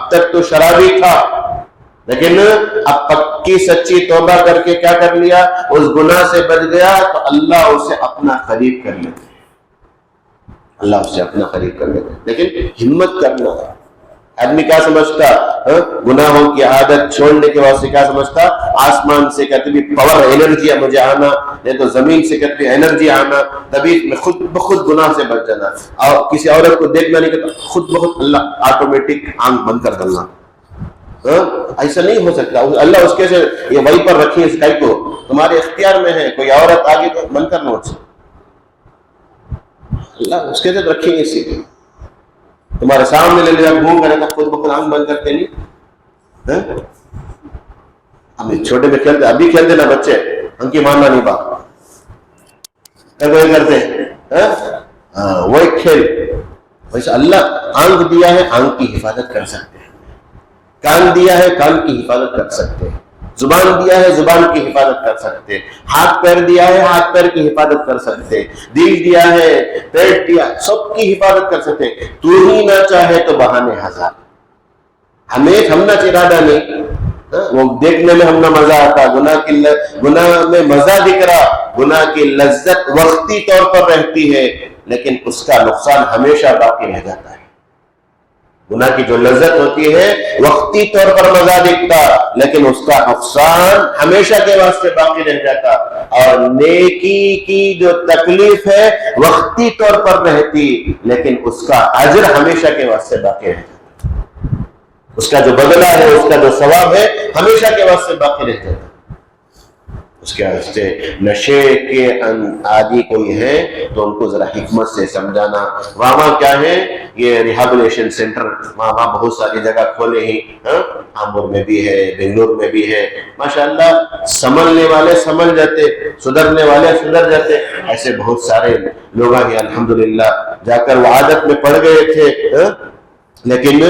اب تک تو شرابی تھا، لیکن اب پکی سچی توبہ کر کے کیا کر لیا، اس گناہ سے بچ گیا، تو اللہ اسے اپنا قریب کر لیتے، اللہ اسے اپنا قریب کر لیتے۔ لیکن ہمت کرنا ہے۔ آدمی کیا سمجھتا، گناہوں کی عادت چھوڑنے کے واسطے کیا سمجھتا، آسمان سے کتنی پاور انرجی ہے مجھے آنا، نہیں تو زمین سے کتنی انرجی آنا، تبھی میں خود بخود گناہ سے بچ جانا، اور کسی عورت کو دیکھنا نہیں کرتا، خود بخود اللہ آٹومیٹک آنکھ بند کر دینا۔ ایسا نہیں ہو سکتا، اللہ اس کے سے یہ وہی پر رکھی ہے اس کو، تمہارے اختیار میں ہے، کوئی عورت آگے تو بند کرنا اس سے، اللہ اس کے سے رکھی ہے اسی کو، تمہارے سامنے لے لیا گھوم کر رہتا، خود بخود آنکھ بند کرتے نہیں۔ ہم چھوٹے میں کھیلتے، ابھی کھیلتے نا بچے، ان کی ماننا نہیں بات کرتے، وہی کھیل، ویسے اللہ آنکھ دیا ہے، آنکھ کی حفاظت کر سکتے ہیں، کان دیا ہے، کان کی حفاظت کر سکتے ہیں، زبان دیا ہے، زبان کی حفاظت کر سکتے، ہاتھ پیر دیا ہے، ہاتھ پیر کی حفاظت کر سکتے، دل دیا ہے، پیٹ دیا، سب کی حفاظت کر سکتے۔ تو ہی نہ چاہے تو بہانے ہزار، ہم نہ ارادہ نہیں، وہ دیکھنے میں ہم نہ مزہ آتا، گناہ میں مزہ دکھ رہا، گناہ کی لذت وقتی طور پر رہتی ہے، لیکن اس کا نقصان ہمیشہ باقی رہ جاتا ہے۔ گناہ کی جو لذت ہوتی ہے وقتی طور پر مزہ دکھتا، لیکن اس کا نقصان ہمیشہ کے واسطے باقی رہ جاتا، اور نیکی کی جو تکلیف ہے وقتی طور پر رہتی، لیکن اس کا اجر ہمیشہ کے واسطے باقی رہ جاتا، اس کا جو بدلہ ہے، اس کا جو ثواب ہے ہمیشہ کے واسطے باقی رہ جاتا۔ اس کے واسطے نشے کے عادی کوئی ہے تو ان کو ذرا حکمت سے سمجھانا۔ وہاں کیا ہے، یہ ریہیبلیشن سینٹر وہاں بہت ساری جگہ کھولے ہی، آمور میں بھی ہے، بنگلور میں بھی ہے، ماشاءاللہ سنبھلنے والے سنبھل جاتے، سدھرنے والے سدھر جاتے، ایسے بہت سارے لوگ ہیں الحمدللہ، جا کر وہ عادت میں پڑ گئے تھے، لیکن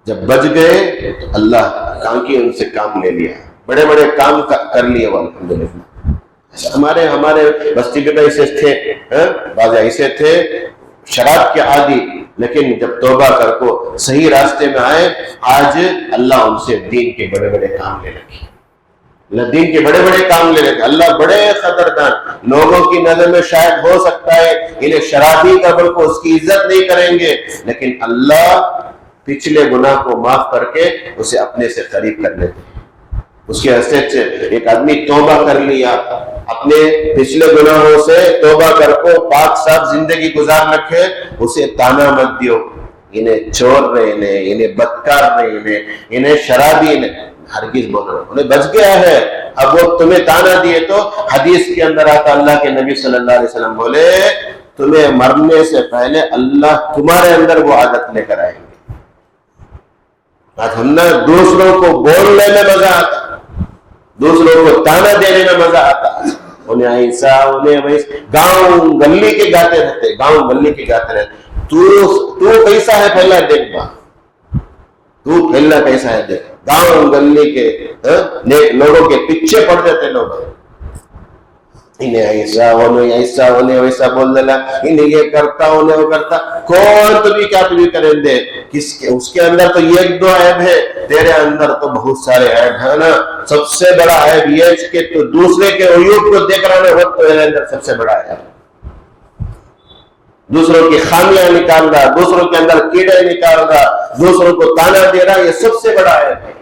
جب بچ گئے تو اللہ کانکی ان سے کام لے لیا، بڑے بڑے کام کر لیے وہ الحمدللہ۔ ہمارے بستی میں ایسے تھے، بعض ایسے تھے شراب کے عادی، لیکن جب توبہ کر کو صحیح راستے میں آئے، آج اللہ ان سے دین کے بڑے بڑے کام لے رکھے، اللہ دین کے بڑے بڑے کام لے رکھے۔ اللہ بڑے قدردان، لوگوں کی نظر میں شاید ہو سکتا ہے انہیں شرابی قبر کو اس کی عزت نہیں کریں گے، لیکن اللہ پچھلے گناہ کو معاف کر کے اسے اپنے سے قریب کر لیتے ہیں۔ اس کی حیثیت سے ایک آدمی توبہ کر لیا، اپنے پچھلے گناہوں سے توبہ کر کو پاک صاف زندگی گزار رکھے، اسے تانا مت دیو، انہیں چور رہے، انہیں بدکار رہے، انہیں شرابی نے، ہرگز بولو، انہیں بچ گیا ہے، اب وہ تمہیں تانا دیے تو حدیث کے اندر آتا، اللہ کے نبی صلی اللہ علیہ وسلم بولے تمہیں مرنے سے پہلے اللہ تمہارے اندر وہ عادت لے کر آئیں گے۔ آج ہم نے دوسروں کو بولنے میں مزہ آتا، دوسروں کو تانا دینے میں مزہ آتا، انہیں ایسا انہیں ویسا، گاؤں گلی کے گاتے رہتے، گاؤں گلی کے گاتے رہتے، تو کیسا ہے پہلا دیکھ با، تو پہلا کیسا ہے دیکھ، گاؤں گلی کے لوگوں کے پیچھے پڑ جاتے لوگ، انہیں ایسا انہیں ویسا بول دینا، انہیں یہ کرتا انہیں وہ کرتا، کون تمہیں کیا تمہیں کریں دے، اس کے اندر تو یہ ایک دو عیب ہے، تیرے اندر تو بہت سارے عیب ہے نا، سب سے بڑا عیب یہ ہے کہ تو دوسرے کے عیوب کو دیکھ رہا ہے، وہ تو تیرے اندر سب سے بڑا عیب، دوسروں کی خامیاں نکال رہا، دوسروں کے اندر کیڑے نکال رہا، دوسروں کو تانا دے رہا، یہ سب سے بڑا عیب ہے۔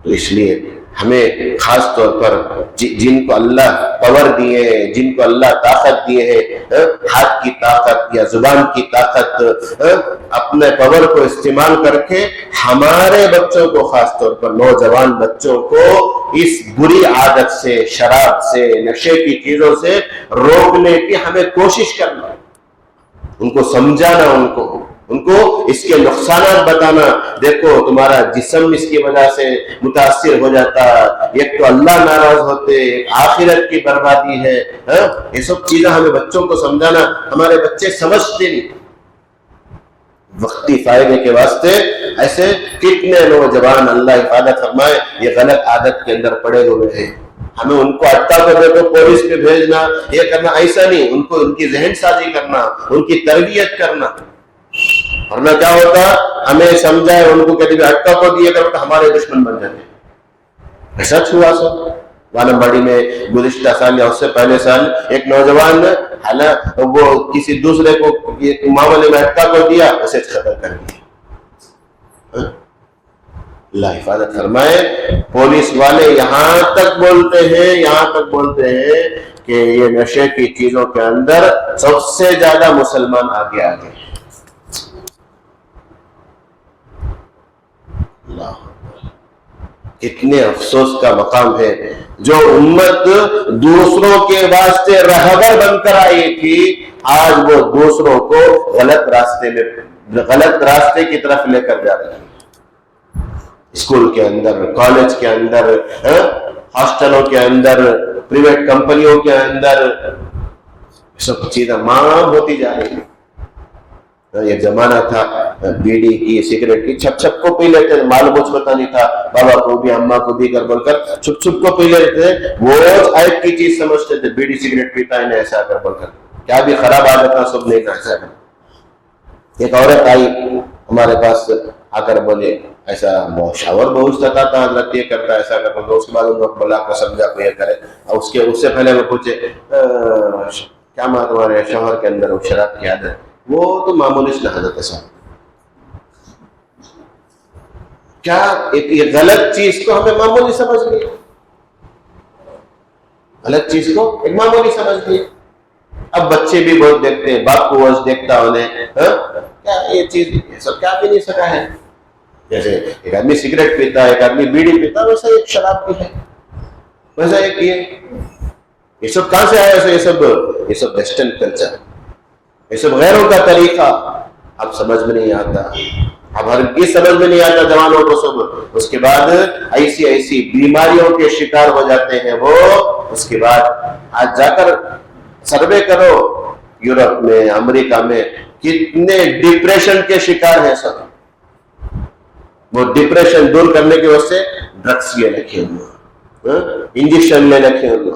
تو اس لیے ہمیں خاص طور پر جن کو اللہ پاور دیے ہیں، جن کو اللہ طاقت دیے ہیں، ہاتھ کی طاقت یا زبان کی طاقت، اپنے پاور کو استعمال کر کے ہمارے بچوں کو، خاص طور پر نوجوان بچوں کو اس بری عادت سے، شراب سے، نشے کی چیزوں سے روکنے کی ہمیں کوشش کرنا، ان کو سمجھانا، ان کو اس کے نقصانات بتانا، دیکھو تمہارا جسم اس کی وجہ سے متاثر ہو جاتا، ایک تو اللہ ناراض ہوتے، ایک آخرت کی بربادی ہے، یہ سب چیزیں ہمیں بچوں کو سمجھانا، ہمارے بچے سمجھتے نہیں، وقتی فائدے کے واسطے ایسے کتنے نوجوان اللہ حفاظت فرمائے یہ غلط عادت کے اندر پڑے ہوئے ہیں۔ ہمیں ان کو اٹکا کر دیکھو پولیس پہ بھیجنا، یہ کرنا، ایسا نہیں، ان کو ان کی ذہن سازی کرنا، ان کی تربیت کرنا، ورنہ کیا ہوتا, ہمیں سمجھائے, ان کو کہتے ہیں اٹکا کو دیے کر تو ہمارے دشمن بن جاتے. ایسا ہوا سب والم باڑی میں گزشتہ سال یا اس سے پہلے سال ایک نوجوان وہ کسی دوسرے کو معاملے میں اٹکا کو دیا, اسے قتل کر دیا. اللہ حفاظت فرمائے. پولیس والے یہاں تک بولتے ہیں کہ یہ نشے کی چیزوں کے اندر سب سے زیادہ مسلمان آگے آگے. اللہ, اتنے افسوس کا مقام ہے. جو امت دوسروں کے واسطے رہبر بن کر آئی تھی, آج وہ دوسروں کو غلط راستے کی طرف لے کر جا رہی ہے. اسکول کے اندر, کالج کے اندر, ہاسٹلوں کے اندر, پرائیویٹ کمپنیوں کے اندر سب چیزیں مانگ ہوتی جا رہی ہیں. ایک زمانہ تھا بیڑی کی, سگریٹ کی, چھپ کو پی لیتے تھے, معلوم کچھ پتا نہیں تھا, بابا کو بھی اماں کو بھی کر بول کر چھپ کو پی لیتے تھے. وہ عیب کی چیز سمجھتے تھے, بیڑی سگریٹ پیتا ہے ایسا کر بول کر, کیا بھی خراب عادت تھا, سب نہیں ایسا کر. ایک عورت آئی ہمارے پاس آ کر بولے ایسا شاور بہت ستاتا تھا حضرت, یہ کرتا ایسا کر بولتا. اس کے بعد ان کو بلا کو سمجھا کو یہ کرے. اور اس سے پہلے میں پوچھے کیا ماں تمہارے شوہر کے اندر وہ شراب کی عادت؟ وہ تو معمولی سی حضرت ہے صاحب. کیا یہ غلط چیز کو ہمیں معمولی سمجھ لیا, غلط چیز کو ایک معمولی سمجھ لیا. اب بچے بھی بہت دیکھتے ہیں, باپ کو وز دیکھتا انہیں, کیا یہ چیز یہ سب کیا بھی نہیں سکا ہے. جیسے ایک آدمی سگریٹ پیتا ہے, ایک آدمی بیڑی پیتا ہے, ویسا ایک شراب بھی ہے, ویسا ایک یہ سب کہاں سے آیا؟ یہ سب ویسٹرن کلچر, یہ سب غیروں کا طریقہ. اب سمجھ میں نہیں آتا, اب ہر چیز سمجھ میں نہیں آتا جوانوں کو سب. اس کے بعد ایسی بیماریوں کے شکار ہو جاتے ہیں وہ. اس کے بعد آج جا کر سروے کرو, یورپ میں, امریکہ میں کتنے ڈپریشن کے شکار ہیں سب. وہ ڈپریشن دور کرنے کی وجہ سے ڈرگس لے رکھے ہوئے, انجیکشن لے رکھے ہوئے.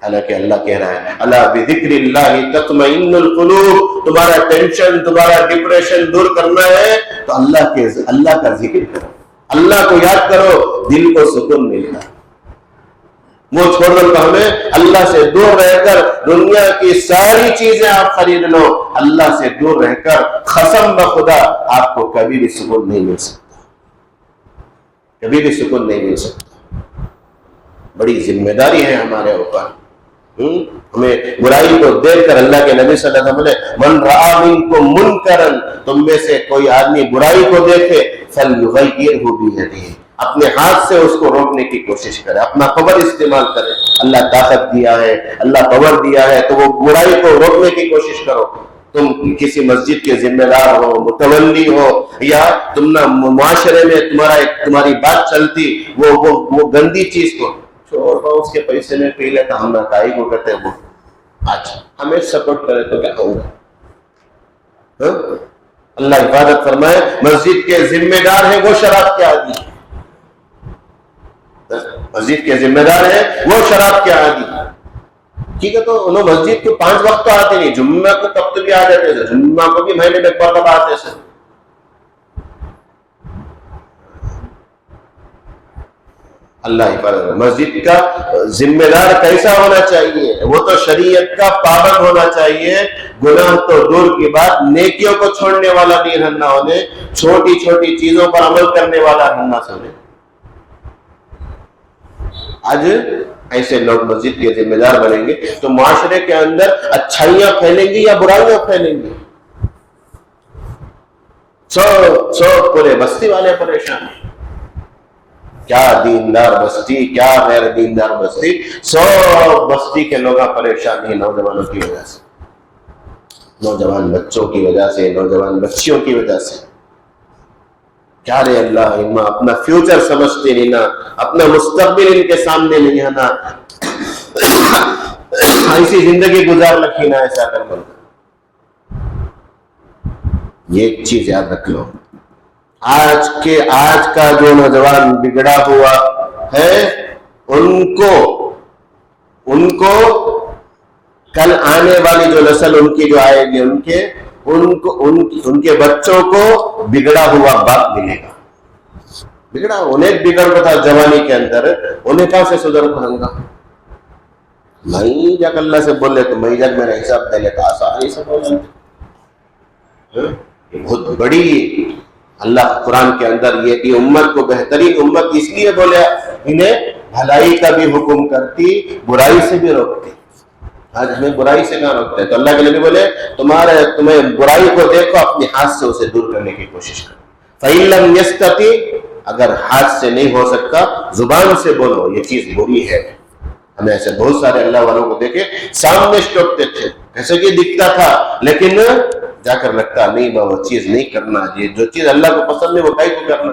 حالانکہ اللہ کہہ رہا ہے اللہ بذکر اللہ تطمئن القلوب, تمہارا ٹینشن, تمہارا ڈپریشن دور کرنا ہے تو اللہ کا ذکر کرو, اللہ کو یاد کرو, دل کو سکون ملتا ہے. وہ چھوڑ دو تو ہمیں اللہ سے دور رہ کر دنیا کی ساری چیزیں آپ خرید لو, اللہ سے دور رہ کر قسم بخدا آپ کو کبھی بھی سکون نہیں مل سکتا, کبھی بھی سکون نہیں مل سکتا. بڑی ذمہ داری ہے ہمارے اوپر. ہمیں برائی کو دیکھ کر, اللہ کے نبی صلی اللہ علیہ وسلم نے من رآ منکم منکرا, تم میں سے کوئی آدمی برائی کو دیکھے فلیغیرہ بیدہ, اپنے ہاتھ سے اس کو روکنے کی کوشش کرے, اپنا پاور استعمال کرے. اللہ طاقت دیا ہے, اللہ پاور دیا ہے, تو وہ برائی کو روکنے کی کوشش کرو. تم کسی مسجد کے ذمہ دار ہو, متولی ہو, یا تم نہ معاشرے میں تمہاری بات چلتی, وہ گندی چیز کو چھوڑ دو, اس کے پیسے میں پی لیتا, ہم نہ کائی کو کہتے ہیں. وہ آج ہمیں سپورٹ کرے تو کیا ہوگا؟ اللہ حفاظت فرمائے. مسجد کے ذمہ دار ہیں وہ شراب کے عادی, مسجد کے ذمہ دار ہیں وہ شراب کے عادی. ٹھیک ہے, تو انہوں مسجد کو 5 وقت تو آتے نہیں, جمعہ کو کب تو بھی آ جاتے تھے, جمعہ کو بھی مہینے میں ایک بار کب آتے تھے. اللہ حفاظت. مسجد کا ذمہ دار کیسا ہونا چاہیے؟ وہ تو شریعت کا پابند ہونا چاہیے. گناہ تو دور کی بات, نیکیوں کو چھوڑنے والا نہیں رہنا ہونے, چھوٹی چھوٹی چیزوں پر عمل کرنے والا رہنا ہونے. آج ایسے لوگ مسجد کے ذمہ دار بنیں گے تو معاشرے کے اندر اچھائیاں پھیلیں گی یا برائیاں پھیلیں گی؟ سو پورے بستی والے پریشان ہیں. کیا دیندار بستی, کیا غیر دیندار بستی, 100 بستی کے لوگ پریشان ہیں نوجوانوں کی وجہ سے, نوجوان بچوں کی وجہ سے, نوجوان بچیوں کی وجہ سے. کیا رے اللہ, ان اپنا فیوچر سمجھتے نہیں نا, اپنا مستقبل ان کے سامنے نہیں ہے نا, ایسی زندگی گزار رکھی نا ایسا کر بول. یہ ایک چیز یاد رکھ لو, آج کا جو نوجوان بگڑا ہوا ہے, ان کو کل آنے والی جو نسل ان کی جو آئے گی, ان کے بچوں کو بگڑا ہوا باپ ملے گا. بگڑا انہیں بگڑ رہا تھا جوانی کے اندر, انہیں کہاں سے سدھر پڑوں گا؟ میں جب اللہ سے بولے تو میں جب میرا حساب دے لیتا آسانی سے بول لیتے. یہ بہت بڑی اللہ قرآن کے اندر یہ امت کو بہترین امت اس لیے بولے انہیں بھلائی کا بھی حکم کرتی, برائی سے بھی روکتی. آج ہمیں برائی سے کہاں روکتے ہیں؟ تو اللہ کے نبی بولے تمہیں برائی کو دیکھو, اپنے ہاتھ سے اسے دور کرنے کی کوشش کرو. فَإِن لَمْ يَسْتَطِعْ, اگر ہاتھ سے نہیں ہو سکتا زبان سے بولو یہ چیز بری ہے. ہمیں ایسے بہت سارے اللہ والوں کو دیکھے سامنے ٹوکتے تھے, ایسے کہ دکھتا تھا لیکن جا کر لگتا نہیں وہ چیز نہیں کرنا, یہ جو چیز اللہ کو پسند ہے وہ کہیں کو کرنا.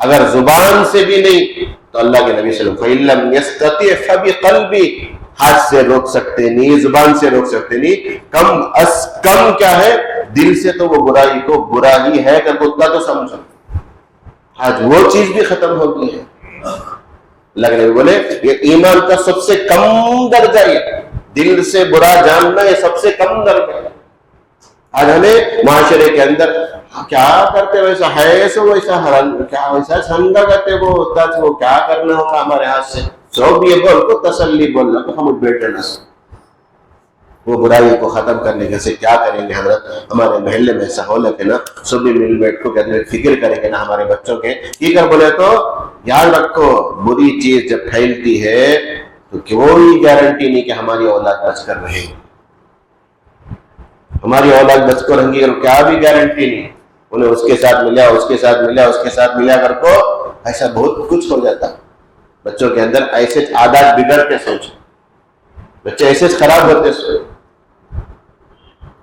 اگر زبان سے بھی نہیں تو اللہ کے نبی صلی اللہ علیہ وسلم فَإِن لَمْ يَسْتَطِعْ فَبِقَلْبِهِ, ہاتھ سے روک سکتے نہیں, زبان سے روک سکتے نہیں, کم کیا ہے دل سے تو وہ برائی کو برا ہی ہے کہ اتنا تو سمجھو. آج وہ چیز بھی ختم ہو گئی ہے. اللہ کے نبی بولے یہ ایمان کا سب سے کم درجہ ہے, دل سے برا جاننا یہ سب سے کم درجہ ہے. آج ہمیں معاشرے کے اندر کیا کرتے ویسا ہے سو ویسا حرام کیا ویسا سنگا کرتے وہ کیا کرنا ہوگا ہمارے ہاتھ سے, سب یہ بول کو تسلی بولنا تو ہم بیٹھے نہ وہ برائی کو ختم کرنے کے سے کیا کریں گے حضرت. ہمارے محلے میں ایسا ہو لگے نا صبح مل بیٹھ کو کہتے فکر کریں گے نا ہمارے بچوں کے کی کر بولے تو یاد رکھو بری چیز جب پھیلتی ہے تو کوئی گارنٹی نہیں کہ ہماری اولاد بچ کر رہے گی. ہماری اولاد بچ کر رہیں گی اور کیا بھی گارنٹی نہیں. انہیں اس کے ساتھ ملا, اس کے ساتھ ملا, اس کے ساتھ ملا کر کو ایسا بہت کچھ ہو جاتا. بچوں کے اندر ایسے عادات بگڑتے سوچ, بچے ایسے خراب ہوتے سوچ.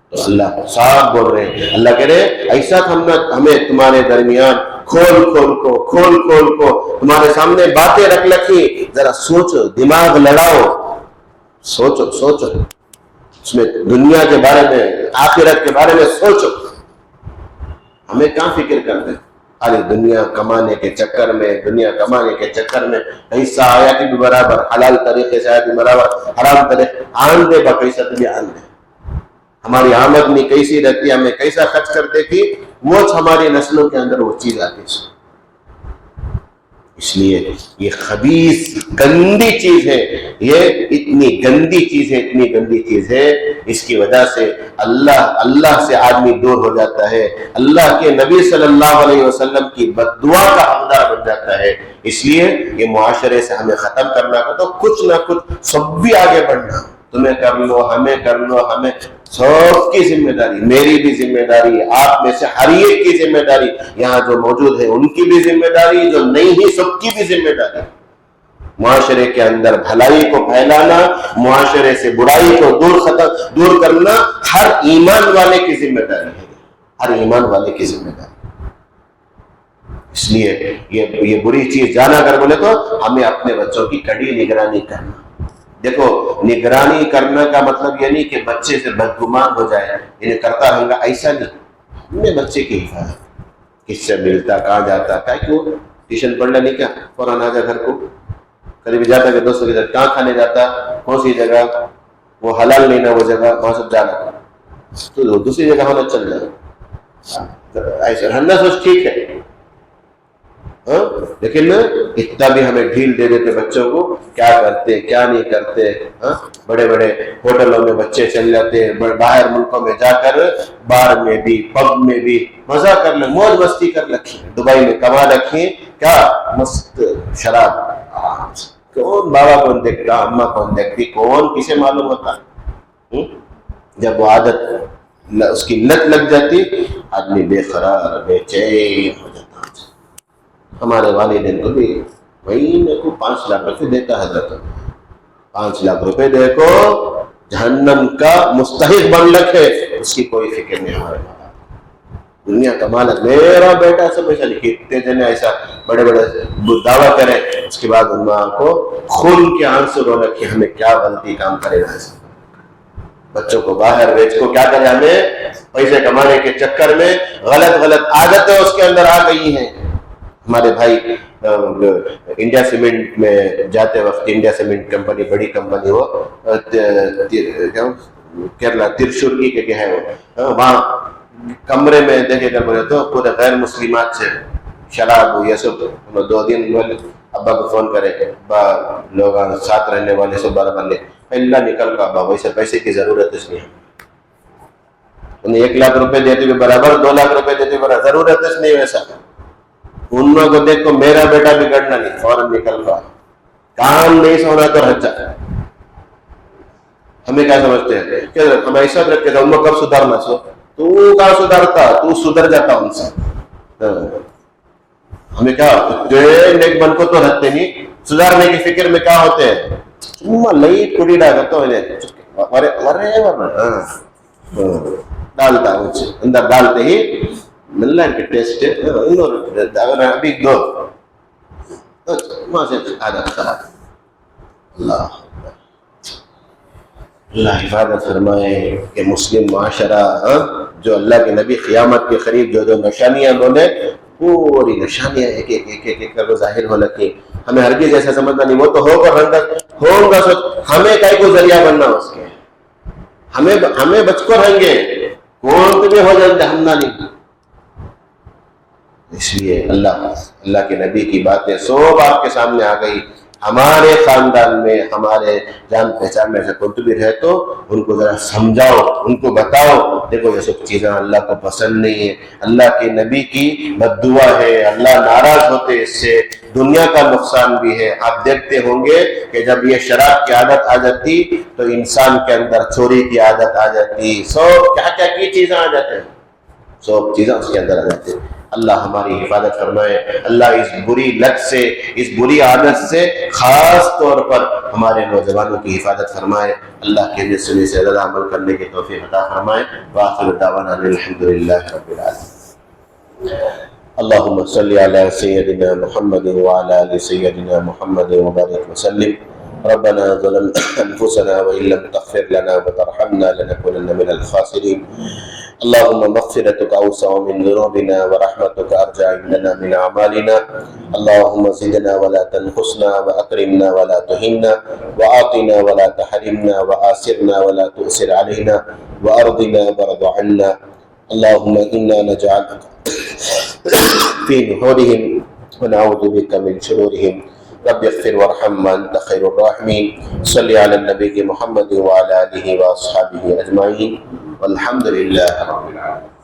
تو اللہ صاحب بول رہے ہیں, اللہ کہہ رہے ایسا ہمیں تمہارے درمیان کھول کو تمہارے سامنے باتیں رکھ رکھی, ذرا سوچو, دماغ لڑاؤ, سوچو اس میں دنیا کے بارے میں, آخرت کے بارے میں سوچو. ہمیں کہاں فکر کرتے خالی دنیا کمانے کے چکر میں پیسہ آیا کہ بھی برابر, حلال طریقے سے آیا بھی برابر, حرام طریقے آن دے با پیسہ تو بھی آن دے. ہماری آمدنی کیسی رہتی ہے, ہمیں کیسا خرچ کرتے کہ وہ ہماری نسلوں کے اندر وہ چیز آتی ہے. اس لیے یہ خبیث گندی چیز ہے, یہ اتنی گندی چیز ہے, اس کی وجہ سے اللہ سے آدمی دور ہو جاتا ہے, اللہ کے نبی صلی اللہ علیہ وسلم کی بد دعا کا حقدار بن جاتا ہے. اس لیے یہ معاشرے سے ہمیں ختم کرنا کا تو کچھ نہ کچھ سب بھی آگے بڑھنا, تمہیں کر لو, ہمیں سب کی ذمہ داری, میری بھی ذمہ داری, آپ میں سے ہر ایک کی ذمہ داری, یہاں جو موجود ہے ان کی بھی ذمہ داری, جو نہیں ہے سب کی بھی ذمہ داری. معاشرے کے اندر بھلائی کو پھیلانا, معاشرے سے برائی کو دور کرنا ہر ایمان والے کی ذمہ داری ہے, اس لیے یہ بری چیز جانا کر بولے تو ہمیں اپنے بچوں کی کڑی نگرانی کرنا. دیکھو نگرانی کرنا کا مطلب یہ نہیں کہ بچے سے بدگمان ہو جائے, انہیں کرتا رہوں گا, ایسا نہیں. ہمیں بچے کی حفاظت, کس سے ملتا, کہاں جاتا, کیوں ٹیوشن پڑھنا نہیں, کیا فوراً آ جا گھر کو, کبھی بھی جاتا کہ دوستوں کے ساتھ کہاں کھانے جاتا, کون سی جگہ, وہ حلال نہیں نا وہ جگہ, وہاں سب جانا, تو دوسری جگہ ہونا چل جائے. ایسا رہنا سوچ ٹھیک ہے, لیکن اتنا بھی ہمیں ڈھیل دے دیتے بچوں کو, کیا کرتے کیا نہیں کرتے. بڑے بڑے ہوٹلوں میں بچے چل جاتے ہیں, باہر ملکوں میں جا کر بار میں بھی پب میں بھی مزہ کر لیں, موج مستی کر رکھی, دبئی میں کما رکھی, کیا مست شراب. کون بابا کون دیکھتا, اماں کون دیکھتی, کون کسے معلوم ہوتا. جب وہ عادت اس کی لت لگ جاتی آدمی بے قرار بے چین ہو جاتا. ہمارے والدین کو بھی مہینے کو 5 لاکھ روپے دیتا ہے, 5 لاکھ روپے دے کو جہنم کا مستحق بن رکھے, اس کی کوئی فکر نہیں. ہمارے دنیا کا مالک میرا بیٹا سب ایسا لکھتے جنے ایسا بڑے بڑے دعویٰ کرے, اس کے بعد ان ماں کو خون کے آنسو رو رکھے, ہمیں کیا غلطی کام کرے گا. بچوں کو باہر بیچ کو کیا کرے, ہمیں پیسے کمانے کے چکر میں غلط عادتیں اس کے اندر آ گئی ہیں. ہمارے بھائی انڈیا سیمنٹ میں جاتے وقت, انڈیا سیمنٹ کمپنی بڑی کمپنی ہو, کیرلا ترشور کی کہ ہے وہ وہاں کمرے میں دیکھے کر بولے تو پورے غیر مسلمات سے شراب یہ سب 2 دن ابا کو فون کرے ابا لوگ ساتھ رہنے والے سب برابر لے پہلا نکل کا ابا ویسے پیسے کی ضرورت اس نہیں ہے انہیں 1 لاکھ روپے دیتے ہوئے برابر 2 لاکھ روپے دیتے ہوئے برابر ضرورت اس نہیں ویسا ان لوگوں کو دیکھ کو میرا بیٹا بگڑنا نہیں فوراً نکل کا کام نہیں سونا تو رہ جائے ہمیں کیا سمجھتے ہیں کہ ہم ایسا رکھتے تھے ان کو کب سدھارنا سو تو کہاں سدھارتا تو سدھر جاتا ان سے ہمیں کیا جو نیک بن کو تو رہتے نہیں سدھارنے کی فکر میں کیا ہوتے ہیں لئی ٹوڑی ڈالا تو ڈالتا اندر ڈالتے ہی ملنا ان کے ٹیسٹ ابھی دو وہاں سے عادت خراب اللہ اللہ حفاظت فرمائے کہ مسلم معاشرہ جو اللہ کے نبی قیامت کے قریب جو نشانیاں بولے پوری نشانیاں ایک ایک کر ظاہر ہو لگی ہمیں ہرگز ایسا سمجھنا نہیں وہ تو ہوگا سوچ ہمیں کئی کو ذریعہ بننا اس کے ہمیں بچ کو رہیں گے کون تمہیں ہو جائیں گے ہم نہ نہیں اس لیے اللہ کے نبی کی باتیں سب آپ کے سامنے آ گئی ہمارے خاندان میں ہمارے جان پہچان میں سے کوئی بھی رہے تو ان کو ذرا سمجھاؤ ان کو بتاؤ دیکھو یہ سب چیزیں اللہ کو پسند نہیں ہے اللہ کے نبی کی بد دعا ہے اللہ ناراض ہوتے اس سے دنیا کا نقصان بھی ہے آپ دیکھتے ہوں گے کہ جب یہ شراب کی عادت آ جاتی تو انسان کے اندر چوری کی عادت آ جاتی سب کیا کیا کی چیزیں آ جاتے ہیں سب چیزیں اس کے اندر آ جاتی ہیں اللہ ہماری حفاظت فرمائے اللہ اس بری لت سے اس بری عادت سے خاص طور پر ہمارے نوجوانوں کی حفاظت فرمائے اللہ کے سنے سے زیادہ عمل کرنے کی توفیق عطا فرمائے وآخر دعوانا الحمدللہ رب العالمین اللهم صل على سيدنا محمد وعلى آل سيدنا محمد وبارك وسلم ربنا ظلمنا أنفسنا وإن لم تغفر لنا وترحمنا لنكونن من الخاسرين اللهم مغفرتك أوسع من ذنوبنا ورحمتك أرجى عندنا من أعمالنا اللهم زدنا ولا تنقصنا وأكرمنا ولا تهنا وآتنا ولا تحرمنا وآسرنا ولا تؤسر علينا وأرضنا وارض عنا اللهم إنا نجعلك في نحورهم ونعوذ بك من شرورهم رب اغفر وارحم وأنت خير الراحمين صل على النبي محمد وعلى آله وأصحابه أجمعين والحمد لله رب العالمين